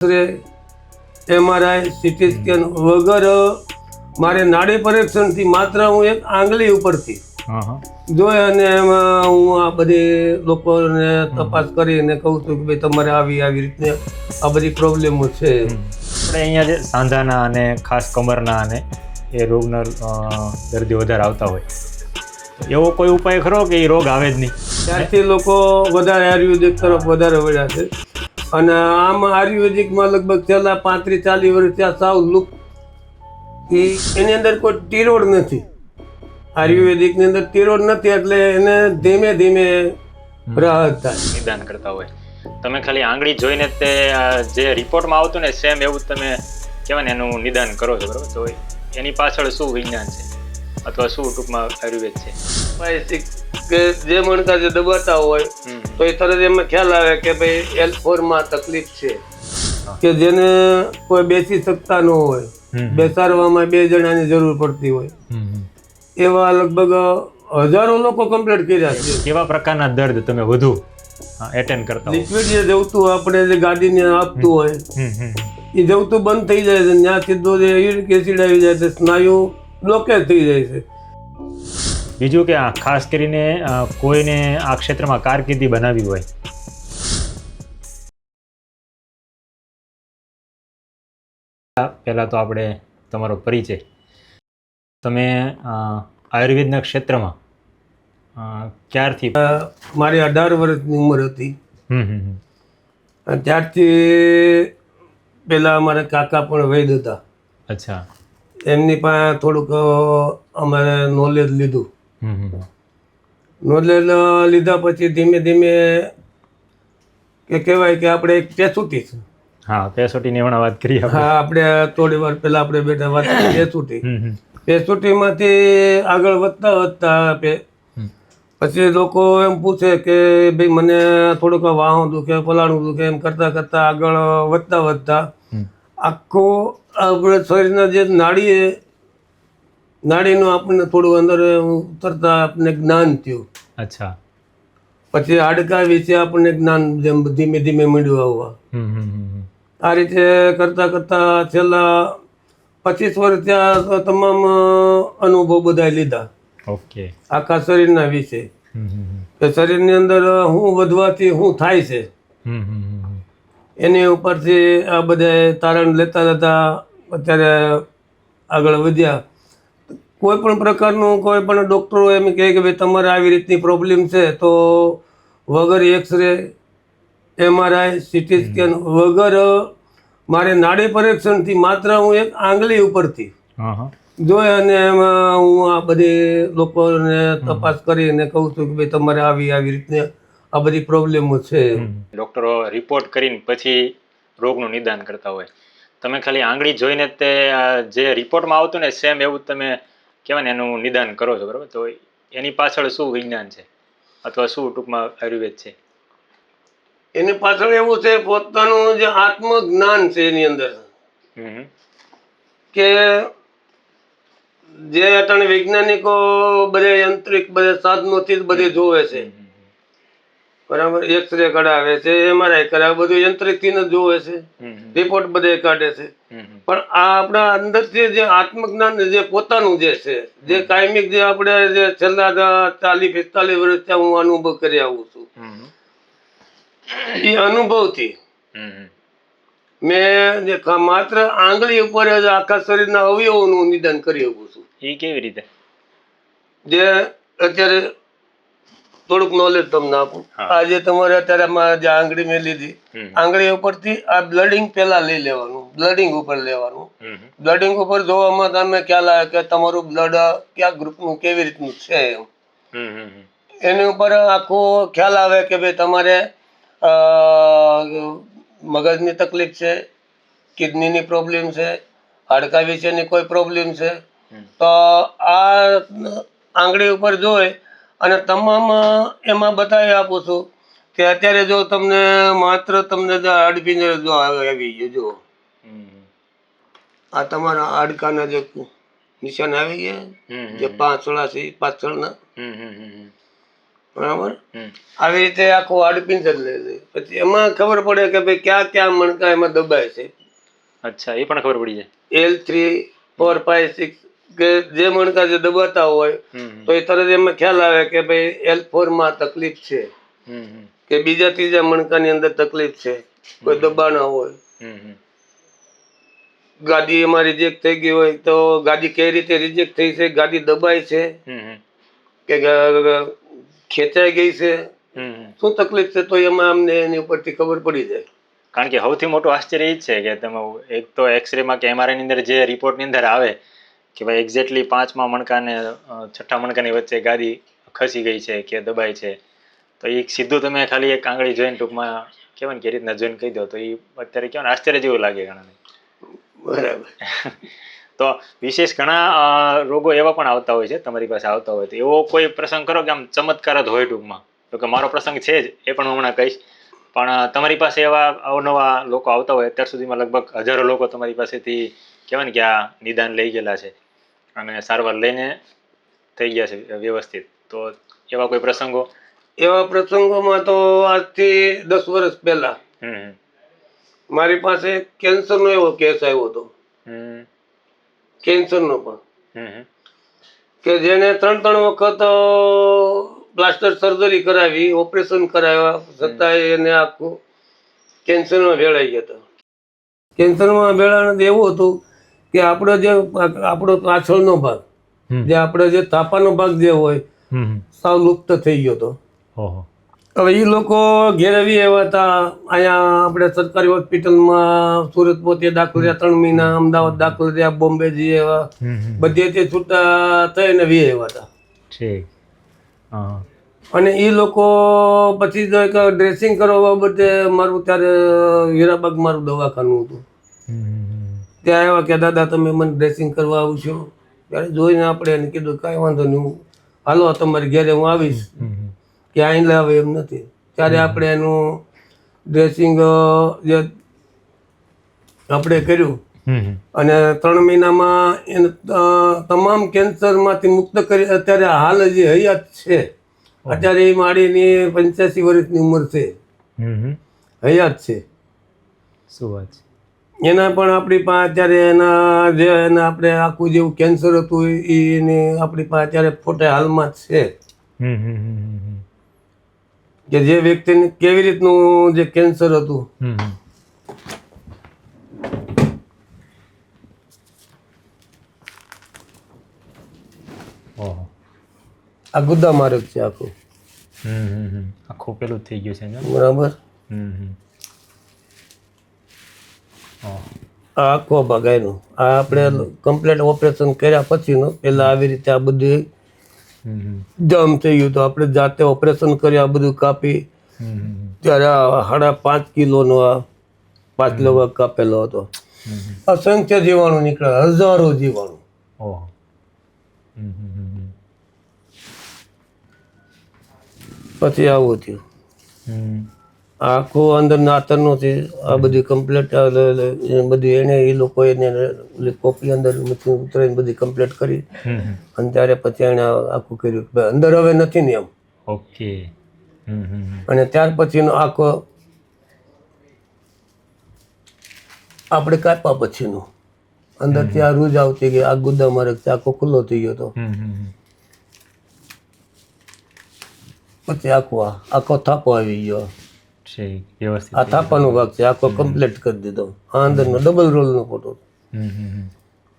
MRI CT scan વગર મારે નાડી પરીક્ષણથી માત્ર હું એક આંગળી ઉપરથી જોઈ અને એમાં હું આ બધી લોકોને તપાસ કરીને કહું છું કે ભાઈ તમારે આવી આવી રીતે આ બધી પ્રોબ્લેમો છે. આપણે અહીંયા જે સાંધાના અને ખાસ કમરના અને એ રોગના દર્દી વધારે આવતા હોય, એવો કોઈ ઉપાય ખરો કે એ રોગ આવે જ નહીં? ત્યારથી લોકો વધારે આયુર્વેદિક તરફ વધારે વળ્યા છે અને આમ આયુર્વેદિકમાં લગભગ છેલ્લા 35-40 વર્ષ ત્યાં સાવ લુપ્ત. એની અંદર કોઈ ટીરોડ નથી. આયુર્વેદિકની અંદર ટીરોડ નથી એટલે એને ધીમે ધીમે રાહત થાય. નિદાન કરતા હોય તમે ખાલી આંગળી જોઈને તે જે રિપોર્ટમાં આવતું ને સેમ એવું તમે કહેવાય ને એનું નિદાન કરો છો, બરાબર? તો એની પાછળ શું વિજ્ઞાન છે અથવા શું ટૂંકમાં આયુર્વેદ છે? બેસિક કે જે મણકા જે દબાતા હોય તો એ તરત એમાં ખ્યાલ આવે કે ભાઈ L4 માં તકલીફ છે, કે જેને કોઈ બેસી શકતા ન હોય, બેસાડવામાં 2 જણાની જરૂર પડતી હોય, એવા લગભગ હજારો લોકો કમ્પ્લીટ કર્યા છે. કેવા પ્રકારના દર્દ તમે વધુ એટેન્ડ કરતા? લિક્વિડ જે જવતું આપણે જે ગાડીને આપતું હોય એ જવતું બંધ થઈ જાય છે, ત્યાં સીધો જે યુરિક એસિડ આવી જાય છે, સ્નાયુ બ્લોકેજ થઈ જાય છે. બીજું કે ખાસ કરીને કોઈને આ ક્ષેત્રમાં કારકિર્દી બનાવી હોય, પહેલા તો આપણે તમારો પરિચય. તમે આયુર્વેદના ક્ષેત્રમાં ક્યારથી? મારી 18 વર્ષની ઉંમર હતી અને ત્યારથી પેલા અમારા કાકા પણ વૈદ હતા. અચ્છા. એમની પાસે થોડુંક અમારે નોલેજ લીધું. નોલેજ લીધા પછી ધીમે ધીમે કે કહેવાય કે આપણે એક પેસુટી છે. હા, પેસોટીની હમણાં વાત કરીએ. હા, આપણે થોડી વાર પહેલા આપણે બેઠા વાત કરી પેસુટી. પેસુટીમાંથી આગળ વધતા વધતા પછી લોકો એમ પૂછે કે ભાઈ મને થોડુંક વાહું દુખે, ફલાણું દુખે, એમ કરતાં કરતાં આગળ વધતા વધતા આખો આપણે શરીરના જે નાડીનું આપણને થોડું અંદર ઉતરતા આપણને જ્ઞાન થયું. અચ્છા. પછી હાડકા વિશે આપણને જ્ઞાન જેમ ધીમે ધીમે મળ્યું આવવા. આ રીતે કરતાં કરતાં છેલ્લા 25 વર્ષ ત્યાં તમામ અનુભવ બધા લીધા. ઓકે. આખા શરીરના વિશે કે શરીરની અંદર શું વધવાથી શું થાય છે એની ઉપરથી આ બધા તારણ લેતા લેતા અત્યારે આગળ વધ્યા. કોઈ પણ પ્રકારનું કોઈ પણ ડૉક્ટરો એમ કહે કે ભાઈ તમારે આવી રીતની પ્રોબ્લેમ છે તો વગર એક્સરે, એમઆરઆઈ, સીટી સ્કેન વગર મારે નાડી પરીક્ષણથી માત્ર હું એક આંગળી ઉપરથી જોઈ અને એમાં હું આ બધી લોકોને તપાસ કરીને કહું છું કે ભાઈ તમારે આવી આવી રીતે આ બધી પ્રોબ્લેમો છે. ડૉક્ટરો રિપોર્ટ કરીને પછી રોગનું નિદાન કરતા હોય, તમે ખાલી આંગળી જોઈને તે જે રિપોર્ટમાં આવતું ને સેમ એવું તમે કહેવાય ને એનું નિદાન કરો છો, બરાબર? તો એની પાછળ શું વિજ્ઞાન છે અથવા શું ટૂંકમાં આયુર્વેદ છે? એની પાછળ એવું છે પોતાનું જે આત્મજ્ઞાન છે એની અંદર કે જે અટાણે વૈજ્ઞાનિકો બધે યાંત્રિક બધે સાધનોથી જ બધે જોવે છે, બરાબર? એક્સરે કઢાવે છે, એમઆરઆઈ કરાવે, બધું યંત્રિકથી જ જોવે છે, રિપોર્ટ બધે કાઢે છે. પણ આ આપણા અંદરથી જે આત્મજ્ઞાન જે પોતાનું જે છે, જે કાયમિક જે આપણે જે છેલ્લા 40-45 વર્ષ ત્યાં હું અનુભવ કરી આવું છું, એ અનુભવથી મેં જે માત્ર આંગળી ઉપર જ આખા શરીરના અવયવોનું નિદાન કરી શકું છું. એ કેવી રીતે? જે અત્યારે થોડુંક નોલેજ તમને આપું. આજે તમારે અત્યારે જે આંગળી મેં લીધી, આંગળી ઉપરથી આ બ્લડિંગ પેલા લઈ લેવાનું, બ્લડિંગ ઉપર લેવાનું. બ્લડિંગ ઉપર જોવામાં તમે ખ્યાલ આવે કે તમારું બ્લડ કયા ગ્રુપનું કેવી રીતનું છે એની ઉપર આખો ખ્યાલ આવે કે ભાઈ તમારે મગજની તકલીફ છે, કિડનીની પ્રોબ્લેમ છે, હાડકા વિશેની કોઈ પ્રોબ્લેમ છે, તો આ આંગળી ઉપર જોઈ અને તમામ એમાં બતાવી આપું છું કે અત્યારે જો તમને માત્ર તમને હાડપિંજર જો આવી ગયું, જો આ તમારા હાડકાના જે નિશાન આવી ગયા જે 5 છે પાછળના, બરાબર. હમ આવી રીતે આખું હાડપિંજર લઈ લે, પછી એમાં ખબર પડે કે ભાઈ ક્યાં ક્યાં મણકા એમાં દબાય છે. અચ્છા, એ પણ ખબર પડી જાય. L3, 4, 5, 6 કે જે મણકા જે દબાતા હોય હમ તો એ તરત એમાં ખ્યાલ આવે કે ભાઈ L4 માં તકલીફ છે હમ હમ કે બીજા ત્રીજા મણકાની અંદર તકલીફ છે, કોઈ દબાણ હોય. હમ હમ ગાડી એમાં રિજેક્ટ થઈ ગઈ હોય તો ગાડી કઈ રીતે રિજેક્ટ થઈ છે, ગાડી દબાય છે હમ કે ખેંચાઈ ગઈ છે, હમ શું તકલીફ છે, તો એમાં અમને એની ઉપરથી ખબર પડી જાય. કારણ કે સૌથી મોટું આશ્ચર્ય એ જ છે કે તમે એક તો એક્સરેમાં કે MRI ની અંદર જે રિપોર્ટની અંદર આવે કે ભાઈ એક્ઝેક્ટલી 5મા મણકા ને 6ઠ્ઠા મણકાની વચ્ચે ગાડી ખસી ગઈ છે કે દબાઈ છે, તો એ સીધું તમે ખાલી એક આંગળી જોઈને ટૂંકમાં કહેવાય ને કે રીતના જોઈને કહી દો તો એ અત્યારે કહેવાય ને આશ્ચર્ય જેવું લાગે ઘણાને. બરાબર. તો વિશેષ ઘણા રોગો એવા પણ આવતા હોય છે તમારી પાસે આવતા હોય તો એવો કોઈ પ્રસંગ કરો કે આમ ચમત્કાર જ હોય ટૂંકમાં, તો કે મારો પ્રસંગ છે જ એ પણ હું હમણાં કહીશ, પણ તમારી પાસે એવા અવનવા લોકો આવતા હોય, અત્યાર સુધીમાં લગભગ હજારો લોકો તમારી પાસેથી કહેવાય ને કે આ નિદાન લઈ ગયેલા છે અને સારવાર લઈને થઈ ગયા છે વ્યવસ્થિત, તો એવા કોઈ પ્રસંગો? એવા પ્રસંગોમાં તો આજથી 10 વર્ષ પહેલા હમ મારી પાસે કેન્સરનો એવો કેસ આવ્યો હતો. હમ કેન્સરનો પણ હમ કે જેને 3 વખત પ્લાસ્ટર સર્જરી કરાવી, ઓપરેશન કરાવ્યા છતાંય એને આખું કેન્સરમાં ભેળાઈ ગયા હતા. કેન્સરમાં ભેળાણ એવું હતું કે આપણો પાછળનો ભાગ, જે આપણે જે થાપાનો ભાગ જે હોય સાવ લુપ્ત થઈ ગયો હતો. હવે એ લોકો ઘેરવી એવા હતા, અહીંયા આપણે સરકારી હોસ્પિટલમાં સુરત પોતે દાખલ રહ્યા 3 મહિના, અમદાવાદ દાખલ રહ્યા, બોમ્બે જઈએ એવા બધેથી છૂટા થઈને વી આવ્યા હતા. અને એ લોકો પછી ડ્રેસિંગ કરવા બાબતે મારું ત્યારે હીરાબાગ મારું દવાખાનું હતું, ત્યાં આવ્યા કે દાદા તમે મને ડ્રેસિંગ કરવા આવશો? ત્યારે જોઈને આપણે એને કીધું કાંઈ વાંધો નહીં, હાલો તમારી ઘેરે હું આવીશ, કે અહીં લાવે એમ નથી. ત્યારે આપણે એનું ડ્રેસિંગ જે આપણે કર્યું અને 3 મહિનામાં એને તમામ કેન્સરમાંથી મુક્ત કરી અત્યારે હાલ હજી હયાત છે. અત્યારે એ માડીની 85 વર્ષની ઉંમર છે, હયાત છે. શું વાત છે? એના પણ આપણી પાસે અત્યારે એના આપણે આખું જેવું કેન્સર હતું એની આપણી પાસે અત્યારે ફોટા હાલમાં જ છે કે જે વ્યક્તિને કેવી રીતનું જે કેન્સર હતું. આ ગુદ્દા માર્ગ છે આખું, આખું પેલું થઈ ગયું છે બરાબર. આ આખો ભાગ એનો આ આપણે કમ્પ્લીટ ઓપરેશન કર્યા પછીનો, પહેલા આવી રીતે આ બધું જામ થઈ ગયું તો આપણે જાતે ઓપરેશન કરી આ બધું કાપી, ત્યારે 5.5 કિલોનો આ પાછલો ભાગ કાપેલો હતો. અસંખ્ય જીવાણુ નીકળે, હજારો જીવાણુ. પછી આવું થયું. આખું અંદર નાતરનું છે આ બધી કમ્પ્લીટ બધી એને એ લોકો એને કોપી અંદર ઉતરીને બધી કમ્પ્લીટ કરી અને ત્યારે પછી એને આખું કર્યું કે અંદર હવે નથી ને એમ. ઓકે. અને ત્યાર પછીનો આખો આપણે કાપ્યા પછીનો અંદરથી આ રૂજ આવતી ગઈ, આ ગુદ્દા માર્ગ આખો ખુલ્લો થઈ ગયો હતો. પછી આખો થાપો આવી ગયો. આ થાપાનો ભાગ છે, આખો કમ્પ્લીટ કરી દીધો. આ અંદરનો ડબલ રોલનો ફોટો.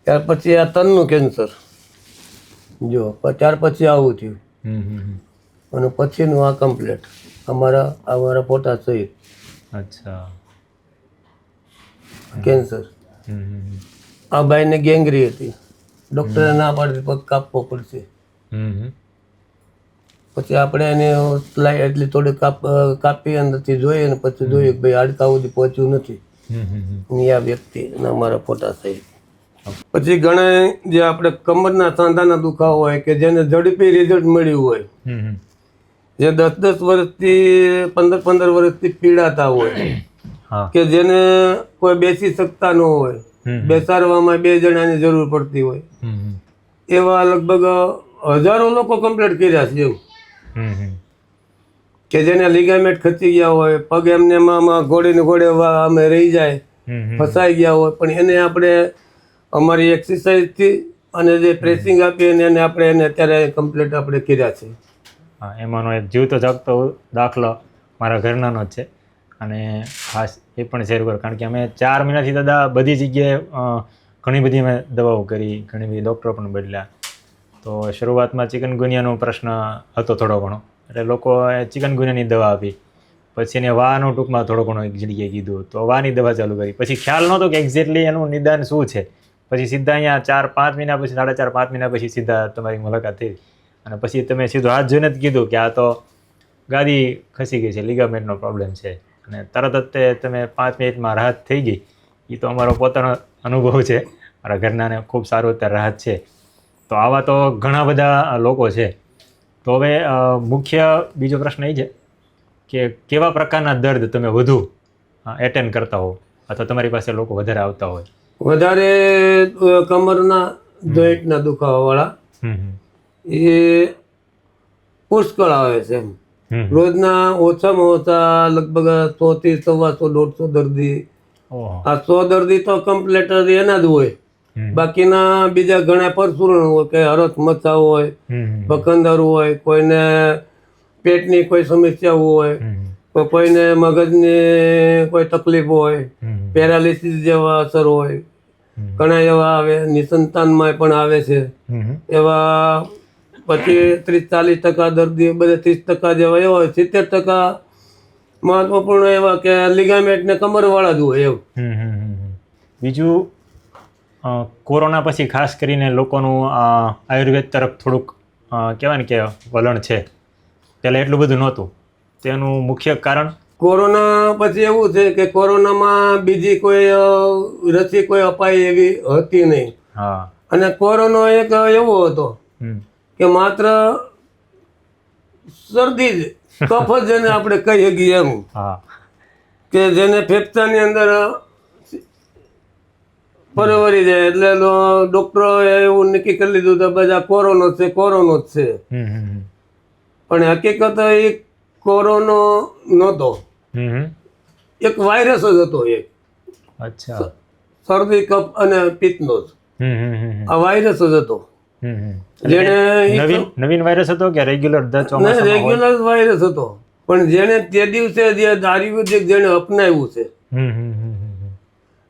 ત્યાર પછી આ તનનું કેન્સર જો, ત્યાર પછી આવું થયું અને પછીનું આ કમ્પ્લીટ અમારા ફોટા સહિત. અચ્છા. કેન્સર. આ ભાઈને ગેંગરી હતી, ડૉક્ટરે ના પાડી પગ કાપવો પડશે. પછી આપણે એને સ્લાઇડ એટલી થોડી કાપી અંદરથી જોઈએ ને પછી જોઈએ કે ભાઈ હાડકા સુધી પહોંચ્યું નથી. આ વ્યક્તિ અમારા ફોટા સહિત. પછી ઘણા જે આપણે કમરના સાંધાના દુખાવો હોય કે જેને ઝડપી રિઝલ્ટ મળ્યું હોય, જે 10 વર્ષથી 15 વર્ષથી પીડાતા હોય, કે જેને કોઈ બેસી શકતા ન હોય, બેસાડવામાં 2 જણાની જરૂર પડતી હોય, એવા લગભગ હજારો લોકો કમ્પ્લીટ કર્યા છે એવું. કે જેને લિગામેન્ટ ખસી ગયા હોય, પગ એમને એમાં ઘોડીને ઘોડે અમે રહી જાય, ફસાઈ ગયા હોય, પણ એને આપણે અમારી એક્સરસાઇઝથી અને જે પ્રેસિંગ આપીએ એને આપણે એને અત્યારે કમ્પ્લીટ આપણે કર્યા છે. હા, એમાંનો એક જીવતો જાગતો દાખલો મારા ઘરનાનો જ છે અને ખાસ એ પણ શેર કરું કારણ કે અમે 4 મહિનાથી દાદા બધી જગ્યાએ ઘણી બધી અમે દવાઓ કરી, ઘણી બધી ડૉક્ટરો પણ બદલ્યા. તો શરૂઆતમાં ચિકનગુનિયાનો પ્રશ્ન હતો થોડો ઘણો, એટલે લોકોએ ચિકનગુનિયાની દવા આપી, પછી એને વાનો ટૂંકમાં થોડો ઘણો એક જગ્યાએ કીધું તો વાની દવા ચાલુ કરી. પછી ખ્યાલ નહોતો કે એક્ઝેક્ટલી એનું નિદાન શું છે. પછી સીધા અહીંયા 4-5 મહિના પછી 4.5-5 મહિના પછી સીધા તમારી મુલાકાત થઈ અને પછી તમે સીધો હાથ જોઈને જ કીધું કે આ તો ગાદી ખસી ગઈ છે, લિગામેન્ટનો પ્રોબ્લેમ છે અને તરત જ તમે 5 મિનિટમાં રાહત થઈ ગઈ. એ તો અમારો પોતાનો અનુભવ છે, મારા ઘરનાને ખૂબ સારું અત્યારે રાહત છે. તો આવા તો ઘણા બધા લોકો છે. તો હવે મુખ્ય બીજો પ્રશ્ન એ છે કે કેવા પ્રકારના દર્દ તમે વધુ એટેન્ડ કરતા હો અથવા તમારી પાસે લોકો વધારે આવતા હોય? વધારે કમરના જોઈન્ટના દુખાવાવાળા એ પુષ્કળ આવે છે એમ. રોજના ઓછામાં ઓછા લગભગ 100 થી 125 150 દર્દી. આ 100 દર્દી તો કમ્પ્લેટ એના જ હોય. બાકીના બીજા ઘણા પરસુરણ હોય કે હરસ મચા હોય, બકંદર હોય, કોઈને પેટની કોઈ સમસ્યા હોય, કોઈને મગજની કોઈ તકલીફ હોય, પેરાલિસિસ જેવા અસર હોય, ઘણા એવા આવે. નિસંતાનમાં પણ આવે છે એવા. પછી 30-40% દર્દી બધા 30% જેવા એવા હોય. 70% મહત્વપૂર્ણ એવા કે લિગામેન્ટ ને કમરવાળા જ હોય એવું. બીજું કોરોના પછી ખાસ કરીને લોકોનું આયુર્વેદ તરફ થોડુંક કહેવાય ને કે વલણ છે. પહેલાં એટલું બધું નહોતું. તેનું મુખ્ય કારણ કોરોના પછી એવું છે કે કોરોનામાં બીજી કોઈ રસી કોઈ અપાય એવી હતી નહીં. અને કોરોના એક એવો હતો કે માત્ર શરદી જ, કફ જ જેને આપણે કહી શકીએ એમ, કે જેને ફેફસાની અંદર પરવરી જાય. એટલે ડોક્ટરોએ એવું નક્કી કરી લીધું કે બધા કોરોનો જ છે, કોરોનો જ છે. પણ હકીકત એ કોરોનો નહોતો, એક વાયરસ જ હતો. એક શરદી, કફ અને પિત્તનો જ આ વાયરસ જ હતો. જેને નવીન વાયરસ હતો કે રેગ્યુલર રેગ્યુલર વાયરસ હતો, પણ જેને તે દિવસે જે આયુર્વેદિક જેને અપનાવ્યું છે,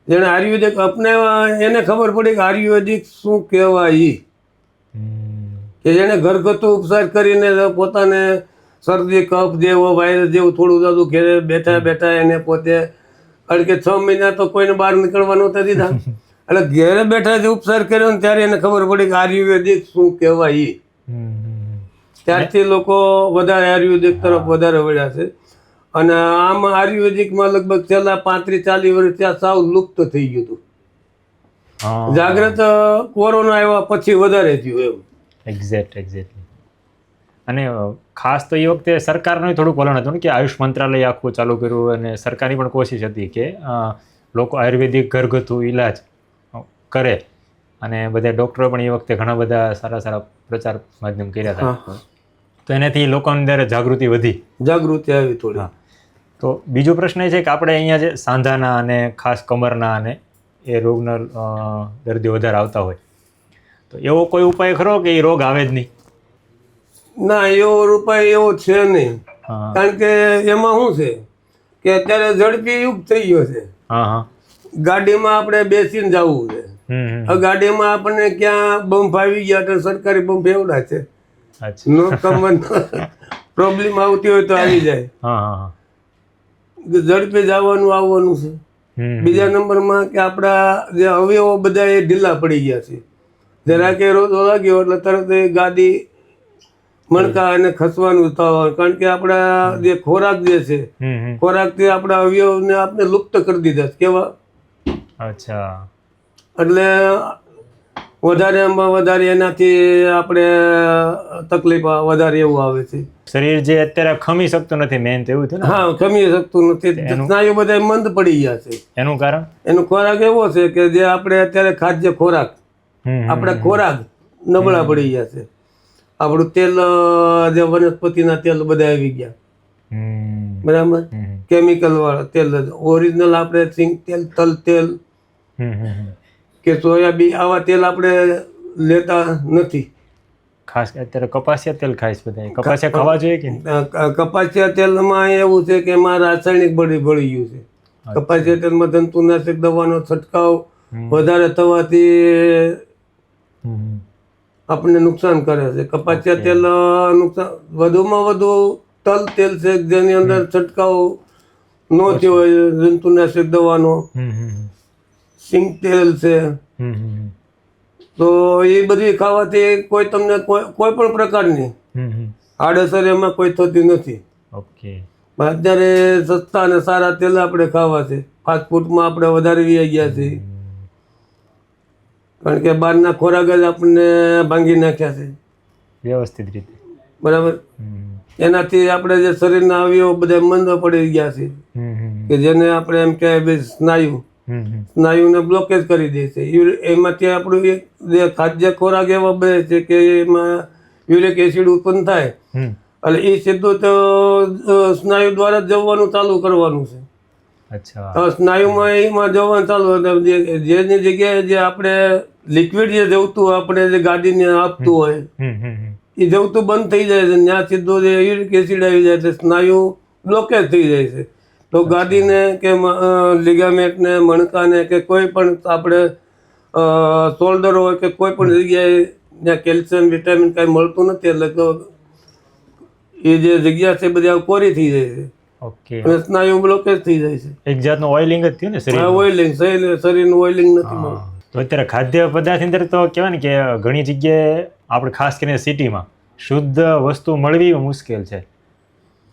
જેને આયુર્વેદિક અપનાવ્યા એને ખબર પડી કે આયુર્વેદિક શું કહેવાય. કે જેને ઘરગથ્થુ ઉપચાર કરીને પોતાને શરદી, કફ જેવો વાયરસ જેવું થોડું જાદું ઘેરે બેઠા બેઠા એને પોતે, કારણ કે 6 મહિના તો કોઈને બહાર નીકળવા નહોતા દીધા, એટલે ઘેરે બેઠા જે ઉપચાર કર્યો ને ત્યારે એને ખબર પડી કે આયુર્વેદિક શું કહેવાય. ત્યારથી લોકો વધારે આયુર્વેદિક તરફ વધારે વળ્યા છે. અને આમ આયુર્વેદિકમાં લગભગ છેલ્લા 35-40 વર્ષ ત્યાં સાવ લુપ્ત થઈ ગયું હતું. જાગ્રત કોરોના આવ્યા પછી વધારે થયું એમ. એક્ઝેક્ટલી. અને ખાસ તો એ વખતે સરકારનું થોડુંક વલણ હતું ને કે આયુષ મંત્રાલય આખું ચાલુ કર્યું અને સરકારની પણ કોશિશ હતી કે લોકો આયુર્વેદિક ઘરગથ્થુ ઈલાજ કરે અને બધા ડૉક્ટરો પણ એ વખતે ઘણા બધા સારા પ્રચાર માધ્યમ કર્યા હતા. તો એનાથી લોકોની અંદર જાગૃતિ આવી થોડી. તો બીજો પ્રશ્ન એ છે કે આપણે અહીંયા જે સાંધાના અને ખાસ કમરના અને એ રોગના દર્દીઓ વધારે આવતા હોય, તો એવો કોઈ ઉપાય ખરો કે એ રોગ આવે જ નહીં? ના, એવો ઉપાય એવો છે નહીં. કારણ કે એમાં શું છે કે અત્યારે ઝડપી યુગ થઈ ગયો છે. ગાડીમાં આપણે બેસીને જવું છે. ગાડીમાં આપણને ક્યાં બમ્પ આવી ગયા તો સરકારી બમ્પ એવડા છે, નો કમન પ્રોબ્લેમ આવતી હોય તો આવી જાય. ઝડપી જવાનું આવવાનું છે. બીજા નંબરમાં કે આપણા જે અવયવો બધા એ ઢીલા પડી ગયા છે. જરા કે રોજ લાગ્યો એટલે તરત એ ગાદી મણકા અને ખસવાનું થવાનું. કારણ કે આપણા જે ખોરાક જે છે, ખોરાકથી આપણા અવયવને આપણે લુપ્ત કરી દીધા છે. કેવા એટલે વધારે એનાથી આપણે તકલીફ વધારે એવું આવે છે. શરીર જે અત્યારે ખમી શકતું નથી, મેન તો એવું થયું ને. હા, ખમી શકતું નથી. સ્નાયુ બધા મંદ પડી ગયા છે. એનું કારણ એનો ખોરાક એવો છે કે જે આપણે અત્યારે ખાદ્ય ખોરાક, આપણા ખોરાક નબળા પડી ગયા છે. આપણું તેલ જે વનસ્પતિના તેલ બધા આવી ગયા, બરાબર, કેમિકલ વાળા તેલ જ. ઓરિજિનલ આપણે સિંગ તેલ, તલ તેલ કે સોયાબીન આવા તેલ આપણે લેતા નથી. ખાસ અત્યારે કપાસિયા તેલ ખાઈશ બધા. કપાસિયા ખાવા જોઈએ કે કપાસિયા તેલમાં એવું છે કે એમાં રાસાયણિક ભળી ગયું છે. કપાસિયા તેલમાં જંતુનાશક દવાનો છંટકાવ વધારે થવાથી આપણને નુકસાન કરે છે. કપાસિયા તેલ નુકસાન, વધુમાં વધુ તલ તેલ છે જેની અંદર છંટકાવ ન થયો હોય જંતુનાશક દવાનો. સિંગ તેલ છે, તો એ બધી ખાવાથી કોઈ તમને કોઈ પણ પ્રકારની આડઅસર એમાં કોઈ થતી નથી. ઓકે. અત્યારે સસ્તા અને સારા તેલ આપણે ખાવા છે. ફાસ્ટ ફૂડમાં આપણે વધારે વી ગયા છીએ, કારણ કે બહારના ખોરાક જ આપણને ભાંગી નાખ્યા છે વ્યવસ્થિત રીતે. બરાબર. એનાથી આપણે જે શરીરના અવયવો બધા મંદ પડી ગયા છે, કે જેને આપણે એમ કહેવાય સ્નાયુને બ્લોકેજ કરી દે છે. એમાંથી આપણું એક જે ખાદ્ય ખોરાક એવા બને છે કે એમાં યુરિક એસિડ ઉત્પન્ન થાય, એટલે એ સીધું તો સ્નાયુ દ્વારા જવાનું ચાલુ કરવાનું છે. અચ્છા. સ્નાયુમાં એમાં જવાનું ચાલુ, જેની જગ્યાએ જે આપણે લિક્વિડ જે જવતું આપણે જે ગાડીને આપતું હોય એ જવતું બંધ થઈ જાય છે. ત્યાં સીધું જે યુરિક એસિડ આવી જાય છે, સ્નાયુ બ્લોકેજ થઈ જાય છે. તો ગાડીને કે લિગામેન્ટને, મણકાને કે કોઈ પણ આપણે શોલ્ડર હોય કે કોઈ પણ જગ્યાએ જ્યાં કેલ્શિયમ વિટામિન કાંઈ મળતું નથી, એટલે એ જે જગ્યા છે બધી કોરી થઈ જાય છે. ઓકે. અને સ્નાયુ બ્લોકેજ થઈ જાય છે. એક જાતનું ઓઇલિંગ જ થયું ને શરીર. ઓઇલિંગ, શરીરનું ઓઇલિંગ નથી મળતું. તો અત્યારે ખાદ્ય પદાર્થ અંદર તો કહેવાય ને કે ઘણી જગ્યાએ આપણે ખાસ કરીને સિટીમાં શુદ્ધ વસ્તુ મળવી મુશ્કેલ છે.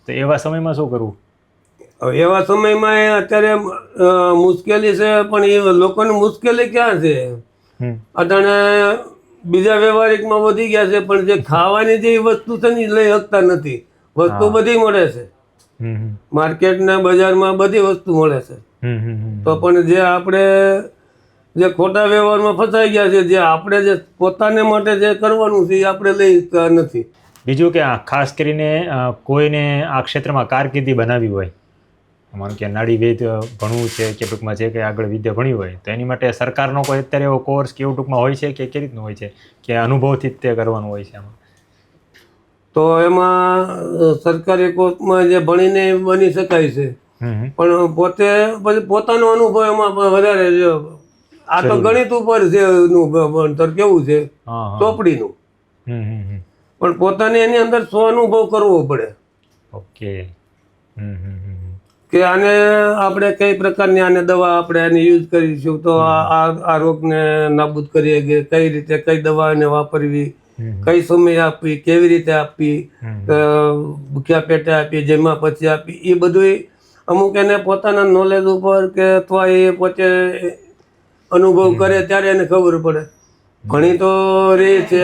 તો એવા સમયમાં શું કરવું? એવા સમયમાં અત્યારે મુશ્કેલી છે, પણ એ લોકોની મુશ્કેલી ક્યાં છે? અટાણે બીજા વ્યવહારિકમાં વધી ગયા છે, પણ જે ખાવાની જે વસ્તુ છે ને એ લઈ શકતા નથી. વસ્તુ બધી મળે છે, માર્કેટ ને બજારમાં બધી વસ્તુ મળે છે, તો પણ જે આપણે જે ખોટા વ્યવહારમાં ફસાઈ ગયા છે, જે આપણે જે પોતાને માટે જે કરવાનું છે એ આપણે લઈ શકતા નથી. બીજું કે ખાસ કરીને કોઈને આ ક્ષેત્રમાં કારકિર્દી બનાવવી હોય, માનો કે નાડીવેદ ભણવું છે કે ટૂંકમાં છે કે આગળ વિદ્યા ભણવી હોય, તો એની માટે સરકારનો કોઈ અત્યારે એવો કોર્સ કે એવું ટૂંકમાં હોય છે કે કેવી રીતનું હોય છે, કે અનુભવથી જ તે કરવાનું હોય છે આમાં? તો એમાં સરકારી કોર્સમાં જે ભણીને બની શકાય છે, પણ પોતે પછી પોતાનો અનુભવ એમાં વધારે છે. આ તો ગણિત ઉપર છે એનું ભણતર, કેવું છે ચોપડીનું, પણ પોતાને એની અંદર સ્વઅનુભવ કરવો પડે. ઓકે. કે આને આપણે કઈ પ્રકારની આને દવા આપણે આને યુઝ કરીશું તો આ રોગને નાબૂદ કરીએ, કે કઈ રીતે કઈ દવા એને વાપરવી, કઈ સમય આપવી, કેવી રીતે આપવી, ભૂખ્યા પેટે આપી, જેમાં પછી આપી, એ બધું અમુક એને પોતાના નોલેજ ઉપર કે અથવા એ પોતે અનુભવ કરે ત્યારે એને ખબર પડે. ઘણી તો રે છે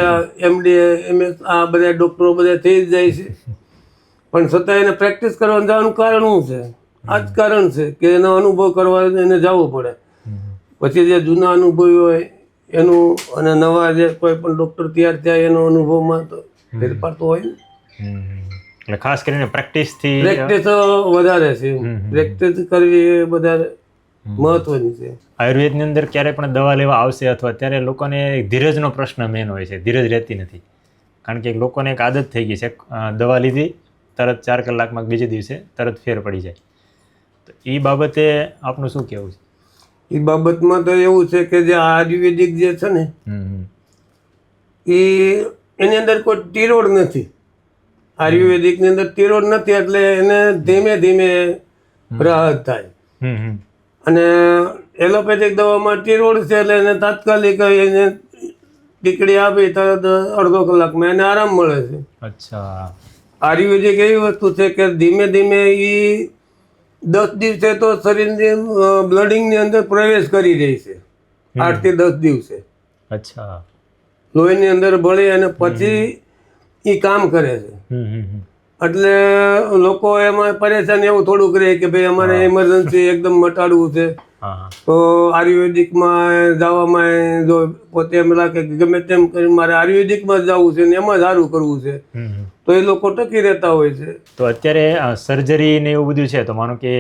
MD MS આ બધા ડોક્ટરો બધા થઈ જ જાય છે, પણ છતાં એને પ્રેક્ટિસ કરવાનું જવાનું કારણ શું છે? આ જ કારણ છે કે એનો અનુભવ કરવા એને જવું પડે. પછી જે જૂના અનુભવી હોય એનું અને નવા જે કોઈ પણ ડૉક્ટર તૈયાર થયા એનો અનુભવમાં તો ફેરફાર તો હોય ને. એટલે ખાસ કરીને પ્રેક્ટિસ વધારે છે, પ્રેક્ટિસ કરવી એ વધારે મહત્વની છે. આયુર્વેદની અંદર ક્યારે પણ દવા લેવા આવશે અથવા ત્યારે લોકોને ધીરજનો પ્રશ્ન મેન હોય છે, ધીરજ રહેતી નથી. કારણ કે લોકોને એક આદત થઈ ગઈ છે, દવા લીધી તરત 4 કલાકમાં બીજે દિવસે તરત ફેર પડી જાય. તો એ બાબતે આપનું શું કહેવું છે? એ બાબતમાં તો એવું છે કે જે આયુર્વેદિક જે છે ને એની અંદર કોઈ ટીરોડ નથી. આયુર્વેદિકની અંદર ટીરોડ નથી, એટલે એને ધીમે ધીમે રાહત થાય. અને એલોપેથિક દવામાં ટીરોડ છે, એટલે એને તાત્કાલિક એને ટીકડી આપી તરત અડધો કલાકમાં એને આરામ મળે છે. અચ્છા. આયુર્વેદિક એવી વસ્તુ છે કે ધીમે ધીમે એ 10 દિવસે તો શરીરની બ્લડિંગની અંદર પ્રવેશ કરી રહી છે, 8 થી 10 દિવસે. અચ્છા. લોહીની અંદર ભળી અને પછી એ કામ કરે છે. એટલે લોકો એમાં પરેશાન એવું થોડુંક રહે કે ભાઈ અમારે ઇમરજન્સી એકદમ મટાડવું છે, હા. તો આયુર્વેદિકમાં જવામાં જો પોતે એમ રાખે કે ગમે તેમ કરી મારે આયુર્વેદિકમાં જ જવું છે ને એમાં સારું કરવું છે તો એ લોકો ટકી રહેતા હોય છે. તો અત્યારે સર્જરી ને એવું બધું છે તો માનો કે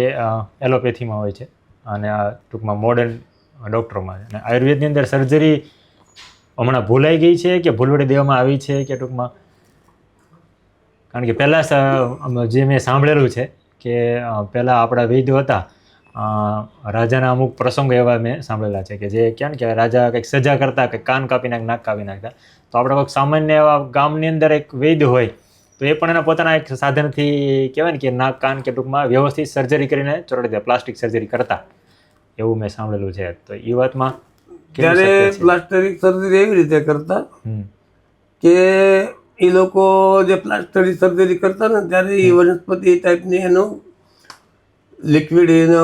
એલોપેથીમાં હોય છે અને આ ટૂંકમાં મોડર્ન ડૉક્ટરોમાં છે અને આયુર્વેદની અંદર સર્જરી હમણાં ભૂલાઈ ગઈ છે કે ભૂલવડી દેવામાં આવી છે કે ટૂંકમાં, કારણ કે પહેલાં જે મેં સાંભળેલું છે કે પહેલાં આપણા વૈદ્યો હતા, રાજાના અમુક પ્રસંગો એવા મેં સાંભળેલા છે કે જે ક્યાં કે રાજા કંઈક સજા કરતા કે કાન કાપી નાખ, નાક કાપી નાખતા, તો આપણે કોઈક સામાન્ય એવા ગામની અંદર એક વૈદ્ય હોય તો એ પણ એના પોતાના એક સાધનથી કહેવાય ને કે નાક કાન કે ટૂંકમાં વ્યવસ્થિત સર્જરી કરીને ચોરાડી દે, પ્લાસ્ટિક સર્જરી કરતા, એવું મેં સાંભળેલું છે. તો એ વાતમાં ત્યારે પ્લાસ્ટિક સર્જરી એવી રીતે કરતા કે એ લોકો જે પ્લાસ્ટિક સર્જરી કરતા ને ત્યારે એ વનસ્પતિ ટાઈપની એનો લિક્વિડ એનો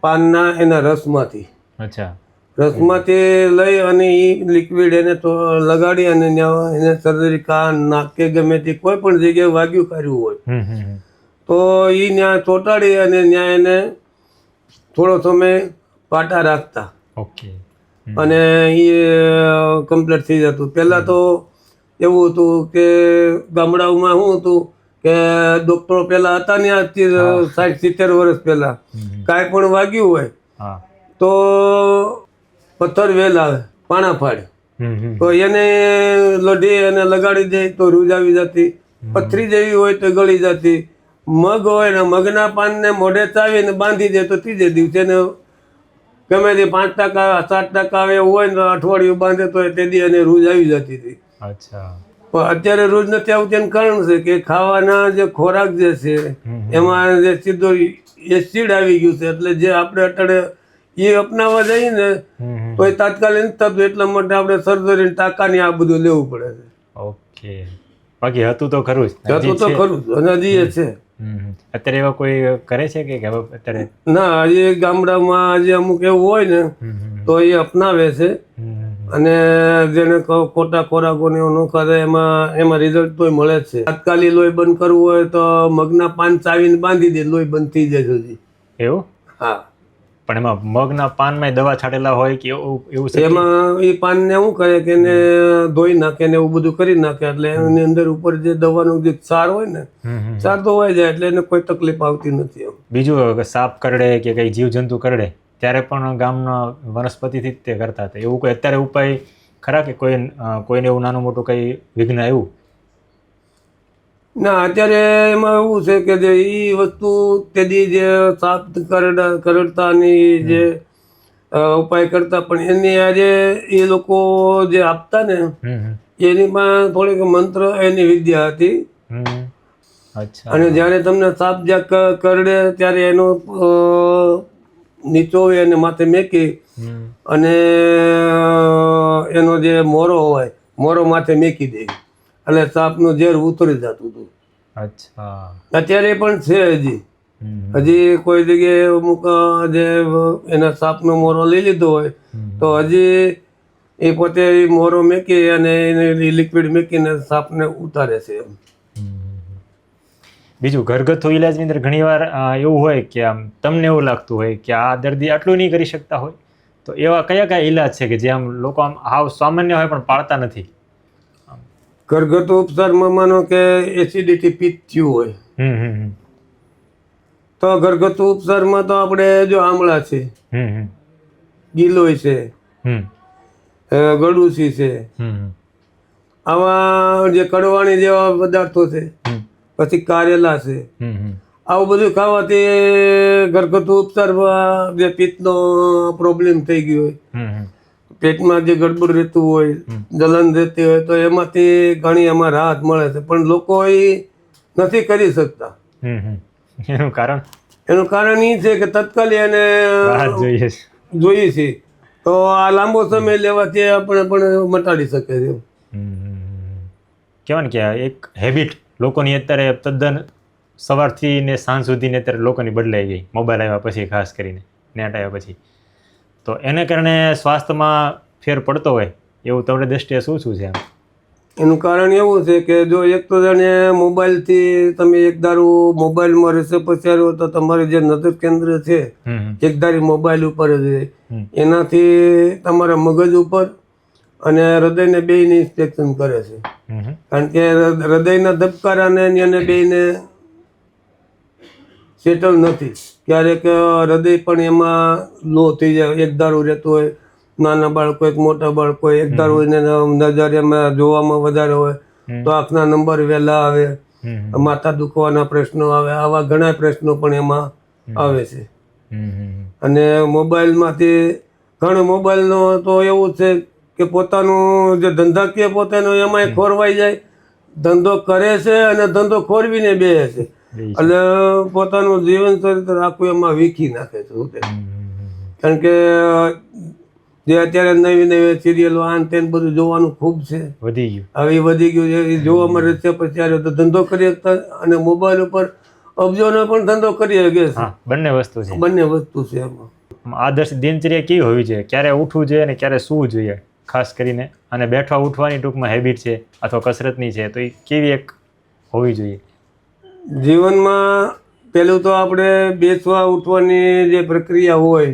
પાનના એના રસમાંથી લઈ અને એ લિક્વિડ એને તો લગાડી અને એને સર્જરી કાન નાક કે ગમે તે કોઈ પણ જગ્યાએ વાગ્યું કર્યું હોય તો એ ત્યાં ચોંટાડી અને ત્યાં એને થોડો સમય પાટા રાખતા અને એ કમ્પ્લીટ થઈ જતું. પહેલાં તો એવું હતું કે ગામડાઓમાં શું હતું કે ડૉક્ટરો પહેલાં હતા ને આજથી 60-70 વર્ષ પહેલાં કાંઈ પણ વાગ્યું હોય તો પથ્થર વેલ આવે પાણા ફાડે તો એને લઢી અને લગાડી દે તો રૂજ આવી જતી, પથરી જેવી હોય તો ગળી જતી, મગ હોય ને મગના પાનને મોઢે ચાવીને બાંધી દે તો ત્રીજે દિવસે એને ગમે તે 5% 7% આવે એવું હોય ને અઠવાડિયું બાંધે તો તે દી એને રૂજ આવી જતી હતી. પણ અત્યારે રૂજ નથી આવતી એનું કારણ છે કે ખાવાના જે ખોરાક જે છે એમાં જે સીધો એસિડ આવી ગયું છે એટલે જે આપણે અત્યારે એ અપનાવવા જઈએ ને તો એ તાત્કાલિક થતું એટલા માટે આપણે સર્જરી ટાંકાની આ બધું લેવું પડે છે. ઓકે, બાકી હતું તો ખરું જ, હતું તો ખરું જ અને હજી એ છે. અત્યારે એવા કોઈ કરે છે કે અત્યારે ના, હજી ગામડામાં હજી અમુક એવું હોય ને તો એ અપનાવે છે અને જેને ખોટા ખોરાકોને એવું ન ખાધે એમાં રિઝલ્ટ તોય મળે જ છે. તાત્કાલિક લોહી બંધ કરવું હોય તો મગના પાન ચાવીને બાંધી દે, લોહી બંધ થઈ જાય જલ્દી. એવું? હા. પણ એમાં મગના પાનમાં દવા છાંટેલા હોય કે એવું છે? એમાં એ પાનને શું કરે કે એને ધોઈ નાખે ને એવું બધું કરી નાખે એટલે એની અંદર ઉપર જે દવાનો જે ક્ષાર હોય ને ક્ષાર ધોવાઈ જાય એટલે એને કોઈ તકલીફ આવતી નથી. બીજું સાપ કરડે કે કઈ જીવજંતુ કરડે ત્યારે પણ ગામના વનસ્પતિથી જ તે કરતા હતા, એવું કોઈ અત્યારે ઉપાય ખરા કે કોઈને એવું નાનું મોટું કઈ વિઘ્ન આવ્યું? ના, અત્યારે એમાં એવું છે કે જે એ વસ્તુ તેદી જે સાપ કરડતાની જે ઉપાય કરતા પણ એની આજે એ લોકો જે આપતા ને એનીમાં થોડીક મંત્ર એની વિદ્યા હતી. અને જ્યારે તમને સાપ જ્યાં કરડે ત્યારે એનો નીચોવી અને માથે મેકી અને એનો જે મોરો હોય મોરો માથે મેકી દે એટલે સાપનું ઝેર ઉતરી જતું હતું. અત્યારે પણ છે હજી કોઈ જગ્યાએ અમુક જે એના સાપનો મોરો લઈ લીધો હોય તો હજી એ પોતે મોરો મેકી અને એને લિક્વિડ મેકીને સાપને ઉતારે છે. બીજું ઘરગથ્થુ ઇલાજની અંદર ઘણીવાર એવું હોય કે આમ તમને એવું લાગતું હોય કે આ દર્દી આટલું નહીં કરી શકતા હોય તો એવા કયા કયા ઇલાજ છે કે જે આમ લોકો આમ હાવ સામાન્ય હોય પણ પાળતા નથી? ઘરગથ્થુ ઉપચારમાં માનો કે એસિડિટી પિત્ત થયું હોય તો ઘરગથ્થુ ઉપચારમાં તો આપણે જો આમળા છે, ગિલોય છે, ગળુસી છે, આવા જે કડવાણી જેવા પદાર્થો છે, પછી કારેલા છે, આવું બધું ખાવાથી ઘરગથ્થુ ઉપચારમાં જે પિત્તનો પ્રોબ્લેમ થઈ ગયો હોય, પેટમાં જે ગડબડ રહેતું હોય, જલન રહેતી હોય તો એમાંથી ઘણી એમાં રાહત મળે છે પણ લોકો એ નથી કરી શકતા. એનું કારણ એ છે કે તત્કાલી એને જોઈએ છે તો આ લાંબો સમય લેવાથી આપણે પણ મટાડી શકે છે. કહેવાય ને કે એક હેબિટ લોકોની અત્યારે તદ્દન સવારથી ને સાંજ સુધીને અત્યારે લોકોની બદલાઈ ગઈ, મોબાઈલ આવ્યા પછી, ખાસ કરીને નેટ આવ્યા પછી, તો એને કારણે સ્વાસ્થ્યમાં ફેર પડતો હોય એવું તમારી દ્રષ્ટિએ શું છે? એનું કારણ એવું છે કે જો એક તો જાણે મોબાઈલથી તમે એક દારૂ મોબાઈલમાં રહેશે પછાડ્યો તો તમારું જે નજર કેન્દ્ર છે એક દારી મોબાઈલ ઉપર જ રહે. એનાથી તમારા મગજ ઉપર અને હૃદયને બેયને ઇન્સ્પેક્શન કરે છે. કારણ કે હૃદયના ધબકારાને એને બેયને સેટલ નથી. ક્યારેક હૃદય પણ એમાં લો થઈ જાય. એક દારૂ રહેતું હોય, નાના બાળકો એક મોટા બાળકો એક દારૂ એને નજર એમાં જોવામાં વધારે હોય તો આંખના નંબર વહેલા આવે, માથા દુખવાના પ્રશ્નો આવે, આવા ઘણા પ્રશ્નો પણ એમાં આવે છે. અને મોબાઈલમાંથી ઘણો મોબાઈલનો તો એવું છે કે પોતાનું જે ધંધાકીય પોતાનું એમાંય ખોરવાઈ જાય. ધંધો કરે છે અને ધંધો ખોરવીને બેસે છે. એટલે પોતાનું જીવન ચરિત્ર આખું એમાં વીખી નાખે છે. શું કારણ કે જે અત્યારે નવી નવી સિરિયલો આન તેન બધું જોવાનું ખૂબ છે, વધી ગયું. હવે વધી ગયું છે. એ જોવામાં રસ છે પછી તો ધંધો કરી શકતા અને મોબાઈલ ઉપર અબજોનો પણ ધંધો કરી શકે છે. બંને વસ્તુ છે. બંને વસ્તુ છે એમાં. આદર્શ દિનચર્યા કેવી હોવી જોઈએ? ક્યારે ઉઠવું જોઈએ અને ક્યારે સૂવું જોઈએ ખાસ કરીને? અને બેઠવા ઉઠવાની ટૂંકમાં હેબિટ છે અથવા કસરતની છે તો એ કેવી એક હોવી જોઈએ? જીવનમાં પેલું તો આપણે બેસવા ઉઠવાની જે પ્રક્રિયા હોય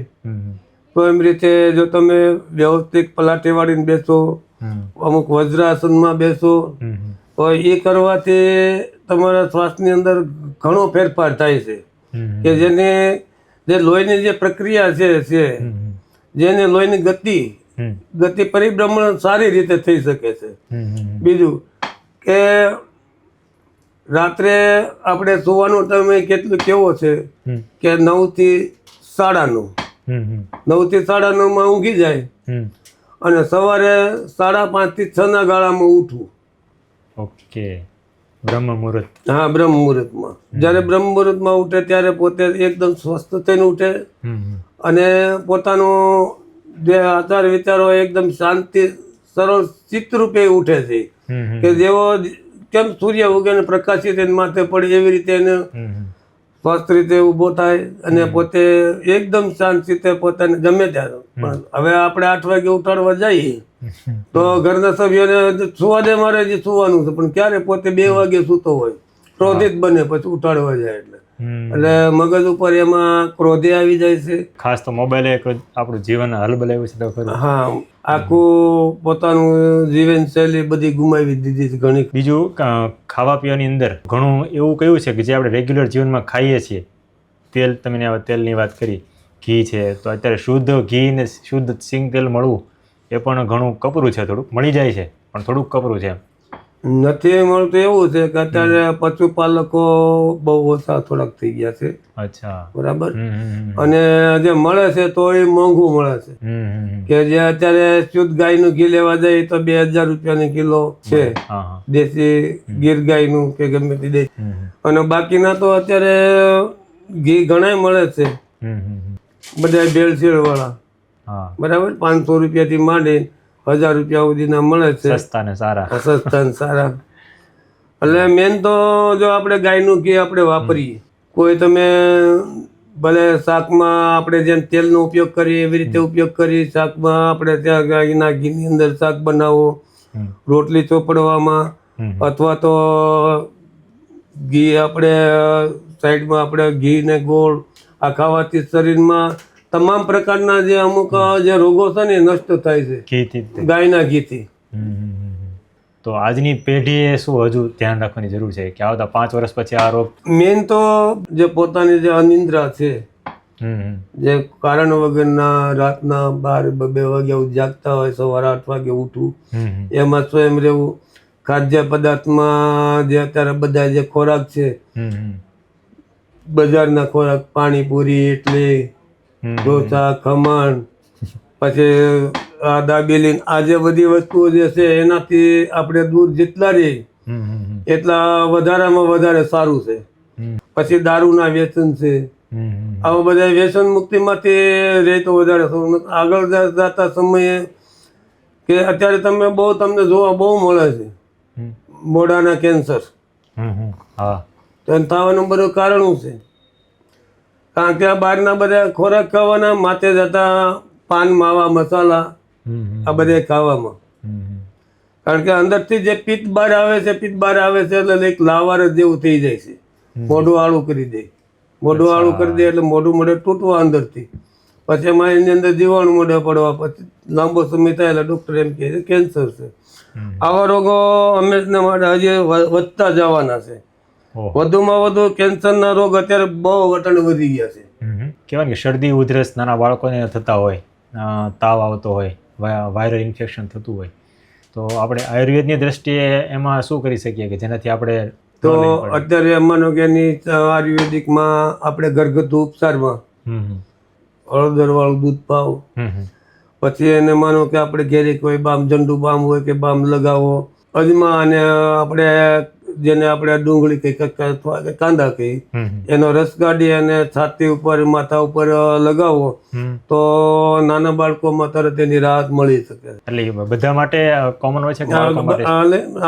તો એમ રીતે જો તમે વ્યવસ્થિત પલાટી વાળીને બેસો, અમુક વજ્રાસનમાં બેસો તો એ કરવાથી તમારા શ્વાસની અંદર ઘણો ફેરફાર થાય છે. કે જેને જે લોહીની જે પ્રક્રિયા છે જેને લોહીની ગતિ પરિભ્રમણ સારી રીતે થઈ શકે છે. બીજું કે રાત્રે આપણે સુવાનો ટાઈમ કેટલું કેવો છે કે 9 થી 9:30, 9 થી 9:30 ઊંઘી જાય અને સવારે 5:30 થી 6 ના ગાળામાં ઉઠવું. ઓકે, બ્રહ્મ મુહૂર્ત. હા, બ્રહ્મ મુહૂર્તમાં. જ્યારે બ્રહ્મ મુહૂર્તમાં ઉઠે ત્યારે પોતે એકદમ સ્વસ્થ થઈને ઉઠે અને પોતાનું જે આચાર વિચારો એકદમ શાંતિ સરળ ચિત્તરૂપે ઉઠે છે. કે જેવો કેમ સૂર્ય ઉગે ને પ્રકાશિત એને માથે પડે એવી રીતે એને સ્વસ્થ રીતે ઊભો થાય અને પોતે એકદમ શાંત રીતે પોતાને ગમે ત્યારે. પણ હવે આપણે 8 વાગે ઉઠાડવા જઈએ તો ઘરના સભ્યોને સુવા દે, મારે જે સુવાનું છે, પણ ક્યારે પોતે 2 વાગે સૂતો હોય, ક્રોધિત બને પછી ઉઠાડવા જાય એટલે મગજ ઉપર એમાં ક્રોધે આવી જાય છે. ખાસ તો મોબાઈલ એક આપણું જીવન હલબલાવ્યું છે તો ખરું. હા, આખું પોતાનું જીવનશૈલી બધી ગુમાવી દીધી છે ઘણી. બીજું ખાવા પીવાની અંદર ઘણું એવું કયું છે કે જે આપણે રેગ્યુલર જીવનમાં ખાઈએ છીએ? તેલ, તમે તેલની વાત કરી, ઘી છે તો અત્યારે શુદ્ધ ઘી ને શુદ્ધ સિંગ તેલ મળવું એ પણ ઘણું કપરું છે. થોડુંક મળી જાય છે પણ થોડુંક કપરું છે. નથી મળતું. એવું છે કે અત્યારે પશુપાલકો બહુ ઓછા થોડાક થઈ ગયા છે. અચ્છા, બરાબર. અને જે મળે છે તો એ મોંઘું મળે છે. કે જે અત્યારે શુદ્ધ ગાયનું ઘી લેવા જાય તો 2000 રૂપિયાની કિલો છે, દેશી ગીર ગાયનું કે ગમે તે દે. અને બાકીના તો અત્યારે ઘી ઘણા મળે છે બધા ભેળસેળ વાળા. બરાબર. 500 રૂપિયાથી માંડી 1000 રૂપિયા સુધીના મળે છે. સસ્તા ને સારા. સસ્તા ને સારા. એટલે મેન તો જો આપણે ગાયનું ઘી આપણે વાપરીએ, કોઈ તમે ભલે શાકમાં આપણે જેમ તેલનો ઉપયોગ કરીએ એવી રીતે ઉપયોગ કરી, શાકમાં આપણે ત્યાં ગાયના ઘીની અંદર શાક બનાવો, રોટલી ચોપડવામાં, અથવા તો ઘી આપણે સાઈડમાં આપણે ઘી ને ગોળ આ ખાવાથી શરીરમાં તમામ પ્રકારના જે અમુક જે રોગો છે ને એ નષ્ટ થાય છે ગાયના ઘીથી. તો આજની પેઢીએ શું હજુ ધ્યાન રાખવાની જરૂર છે કે આવતા 5 વર્ષ પછી આ રોગ? મેન તો જે પોતાની જે અનિદ્રા છે, જે કારણ વગરના રાતના 12-2 વાગ્યા જાગતા હોય, સવારે 8 વાગે ઉઠવું, એમાં સ્વયં રહેવું. ખાદ્ય પદાર્થમાં જે અત્યારે બધા જે ખોરાક છે, બજારના ખોરાક, પાણીપુરી, ઇડલી, ઢોસા, ખમણ, પછી આ દાબેલી, આ જે બધી વસ્તુઓ જે છે એનાથી આપણે દૂર જેટલા રહીએ એટલા વધારેમાં વધારે સારું છે. પછી દારૂના વ્યસન છે, આવા બધા વ્યસન મુક્તિમાંથી રહે તો વધારે સારું. આગળ જતા સમયે કે અત્યારે તમને જોવા બહુ મળે છે મોઢાના કેન્સર. તો એને થવાનું બધું કારણ શું છે? કારણ કે આ બહારના બધા ખોરાક ખાવાના, માથે જતા પાન, માવા, મસાલા આ બધા ખાવામાં. કારણ કે અંદરથી જે પિત્ત બહાર આવે છે એટલે એક લાવાર જેવું થઈ જાય છે. મોઢું આળું કરી દે, મોઢું આળું કરી દે એટલે મોઢું મોઢે તૂટવા અંદરથી, પછી એમાં એની અંદર જીવાણુ મોઢે પડવા, પછી લાંબો સમય થાય એટલે ડૉક્ટર એમ કહે છે કેન્સર છે. આવા રોગો હંમેશના માટે હજી વધતા જવાના છે. વધુમાં વધુ કેન્સરના રોગ અત્યારે બહુ વટણ વધી ગયા છે. કહેવાય કે શરદી ઉધરસ નાના બાળકોને થતા હોય, તાવ આવતો હોય, વાયરલ ઇન્ફેક્શન થતું હોય, તો આપણે આયુર્વેદની દ્રષ્ટિએ એમાં શું કરી શકીએ કે જેનાથી આપણે? તો અત્યારે માનો કે આયુર્વેદિકમાં આપણે ઘરગથ્થુ ઉપચારમાં હળદર વાળું દૂધ પાવ, પછી એને માનો કે આપણે ઘેરે કોઈ બામ જંડુ બામ હોય કે બામ લગાવો, અજમા અને આપણે જેને આપણે ડુંગળી કહીએ કાંદા કહીએ, એનો રસ કાઢી અને છાતી ઉપર માથા ઉપર લગાવો તો નાના બાળકોમાં તરત એની રાહત મળી શકે. એટલે બધા માટે કોમન હોય છે કે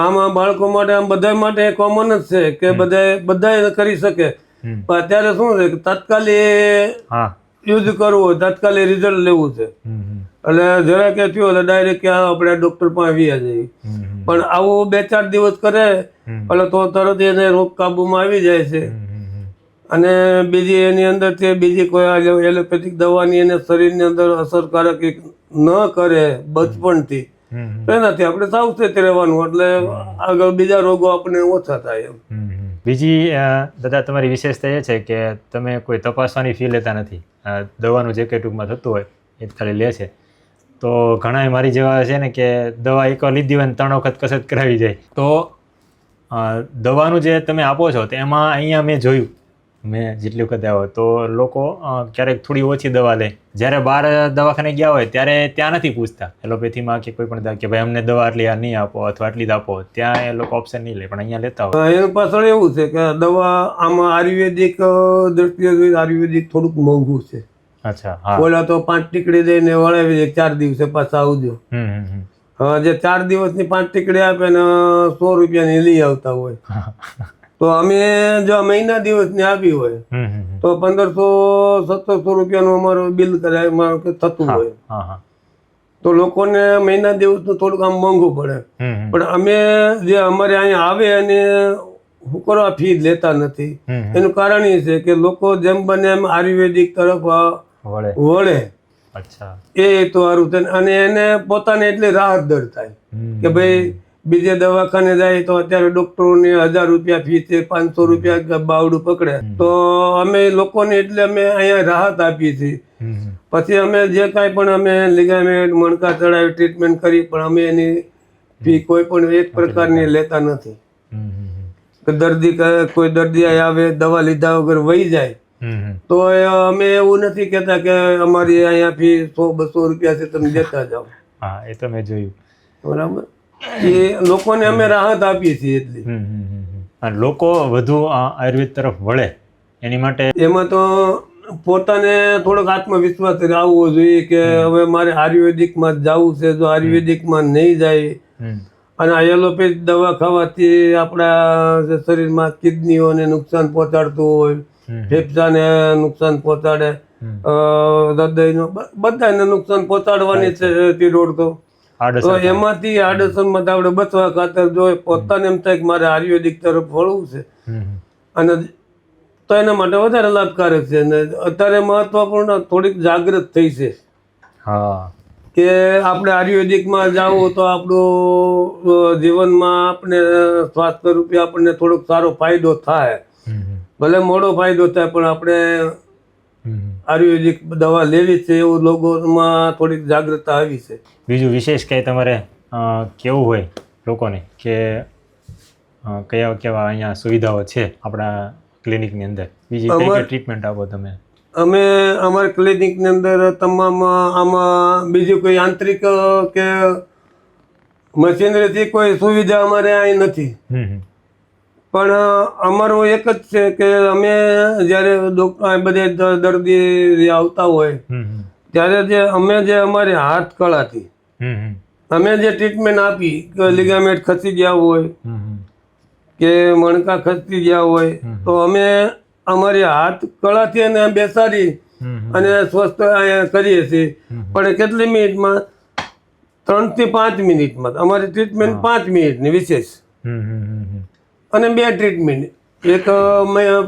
આમાં બાળકો માટે આમ બધા માટે કોમન જ છે કે બધા કરી શકે. પણ અત્યારે શું છે કે તાત્કાલિક યુઝ કરવું હોય, તાત્કાલિક રિઝલ્ટ લેવું છે એટલે જરા કે થયું એટલે ડાયરેક્ટ આપણે ડૉક્ટર પાસે આવ્યા જઈએ. પણ આવું 2-4 દિવસ કરે એટલે તો તરત એને રોગ કાબૂમાં આવી જાય છે. અને બીજી એની અંદરથી બીજી કોઈ એલોપેથિક દવાની એને શરીરની અંદર અસરકારક ન કરે બચપણથી, તો એનાથી આપણે સાવચેત રહેવાનું એટલે આગળ બીજા રોગો આપણે ઓછા થાય એમ. બીજી દાદા તમારી વિશેષતા એ છે કે તમે કોઈ તપાસવાની ફી લેતા નથી. દવાનું જે કંઈ ટૂંકમાં થતું હોય એ ખાલી લે છે. તો ઘણા મારી જેવા છે ને કે દવા એકવાર લીધી હોય ને 3 વખત કસરત કરાવી જાય. તો દવાનું જે તમે આપો છો તો એમાં અહીંયા મેં જોયું, મેં જેટલી વખત આવ્યો તો લોકો ક્યારેક થોડી ઓછી દવા લે. જ્યારે બહાર દવાખાને ગયા હોય ત્યારે ત્યાં નથી પૂછતા એલોપેથીમાં કે કોઈ પણ કે ભાઈ અમને દવા આટલી નહીં આપો અથવા આટલી જ આપો, ત્યાં એ લોકો ઓપ્શન નહીં લે, પણ અહીંયા લેતા હોય. એની પાછળ એવું છે કે દવા આમાં આયુર્વેદિક દ્રષ્ટિએ આયુર્વેદિક થોડુંક મોંઘું છે. અચ્છા. ઓલા તો 5 ટીકડી દઈને વળાવી 4 દિવસે પાછા આવજો. જે 4 દિવસની 5 ટીકડી આપે ને 100 રૂપિયાની લઈ આવતા હોય. તો અમે જો મહિના દિવસની આવી હોય તો 1500-1700 રૂપિયાનું અમારું બિલ કરાય થતું હોય. તો લોકોને મહિના દિવસનું થોડુંક આમ મોંઘું પડે. પણ અમે જે અમારે અહીંયા આવે અને શું કરવા ફી લેતા નથી, એનું કારણ એ છે કે લોકો જેમ બને એમ આયુર્વેદિક તરફ વળે. એ તો સારું થાય અને એને પોતાને એટલી રાહત દર થાય કે ભાઈ બીજે દવાખાને જાય તો અત્યારે ડોક્ટરોની 1000 રૂપિયા ફી છે, 500 રૂપિયા બાવડું પકડે. તો અમે લોકોને એટલે અમે અહીંયા રાહત આપીએ છીએ. પછી અમે જે કાંઈ પણ અમે લિગામેન્ટ મણકા ચડાવી ટ્રીટમેન્ટ કરી, પણ અમે એની ફી કોઈ પણ એક પ્રકારની લેતા નથી. કોઈ દર્દી આવે દવા લીધા વગર વહી જાય તો અમે એવું નથી કહેતા કે અમારી અહીંયા ફી 100-200 રૂપિયા છે તમે દેતા જાઓ. એ તો મેં જોયું. બરાબર. એ લોકોને અમે રાહત આપીએ છીએ એટલી. લોકો વધુ આયુર્વેદ તરફ વળે એની માટે એમાં તો પોતાને થોડોક આત્મવિશ્વાસ આવવો જોઈએ કે હવે મારે આયુર્વેદિકમાં જ જવું છે. જો આયુર્વેદિકમાં નહીં જાય અને એલોપેથી દવા ખાવાથી આપણા શરીરમાં કિડનીઓને નુકસાન પહોંચાડતું હોય, ફેફસાને નુકસાન પહોંચાડે, હૃદયનો બધાને નુકસાન પહોંચાડવાની છે તિરોડ. તો એમાંથી આડઅસરમાંથી આપણે બચવા ખાતર જો પોતાને એમ થાય કે મારે આયુર્વેદિક તરફ વળવું છે અને તો એના માટે વધારે લાભકારક છે. અને અત્યારે મહત્વપૂર્ણ થોડીક જાગૃત થઈ છે કે આપણે આયુર્વેદિકમાં જવું તો આપણું જીવનમાં આપણે સ્વાસ્થ્ય રૂપે આપણને થોડોક સારો ફાયદો થાય. ભલે મોડો ફાયદો થાય પણ આપણે આયુર્વેદિક દવા લેવી છે એવું લોકોમાં થોડીક જાગૃતતા આવી છે. બીજું વિશેષ કંઈ તમારે કેવું હોય લોકોને કે કેવા અહીંયા સુવિધાઓ છે આપણા ક્લિનિકની અંદર? બીજી કઈ ટ્રીટમેન્ટ આપો તમે? અમે અમારા ક્લિનિકની અંદર તમામ આમાં બીજું કોઈ યાંત્રિક કે મશીનરીથી કોઈ સુવિધા અમારે અહીં નથી. પણ અમારું એક જ છે કે અમે જ્યારે બધે દર્દી આવતા હોય ત્યારે અમે અમારી હાથ કળાથી અમે જે ટ્રીટમેન્ટ આપી કે લિગામેન્ટ ખસી ગયા હોય કે મણકા ખસી ગયા હોય તો અમે અમારી હાથ કળાથી એને બેસાડી અને સ્વસ્થ કરીએ છીએ. પણ કેટલી મિનિટમાં 3 થી 5 મિનિટમાં. અમારી ટ્રીટમેન્ટ 5 મિનિટની વિશેષ, અને 2 ટ્રીટમેન્ટ, એક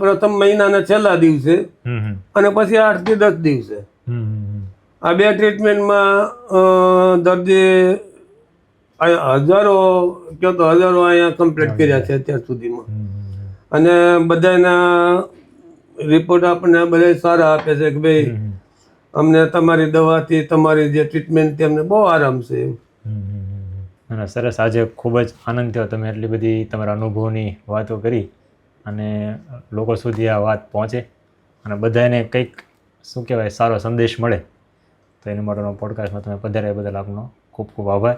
પ્રથમ મહિનાના છેલ્લા દિવસે અને પછી 8 થી 10 દિવસે. આ 2 ટ્રીટમેન્ટમાં દર્દી હજારો કહો તો હજારો અહીંયા કમ્પ્લીટ કર્યા છે અત્યાર સુધીમાં. અને બધાના રિપોર્ટ આપણને બધા સારા આપે છે કે ભાઈ અમને તમારી દવાથી તમારી જે ટ્રીટમેન્ટ અમને બહુ આરામ છે. અને સરસ, આજે ખૂબ જ આનંદ થયો. તમે એટલી બધી તમારા અનુભવની વાતો કરી અને લોકો સુધી આ વાત પહોંચે અને બધાને કંઈક શું કહેવાય સારો સંદેશ મળે, તો એના માટેનો પોડકાસ્ટમાં તમે પધાર્યા બદલ આપનો ખૂબ ખૂબ આભાર.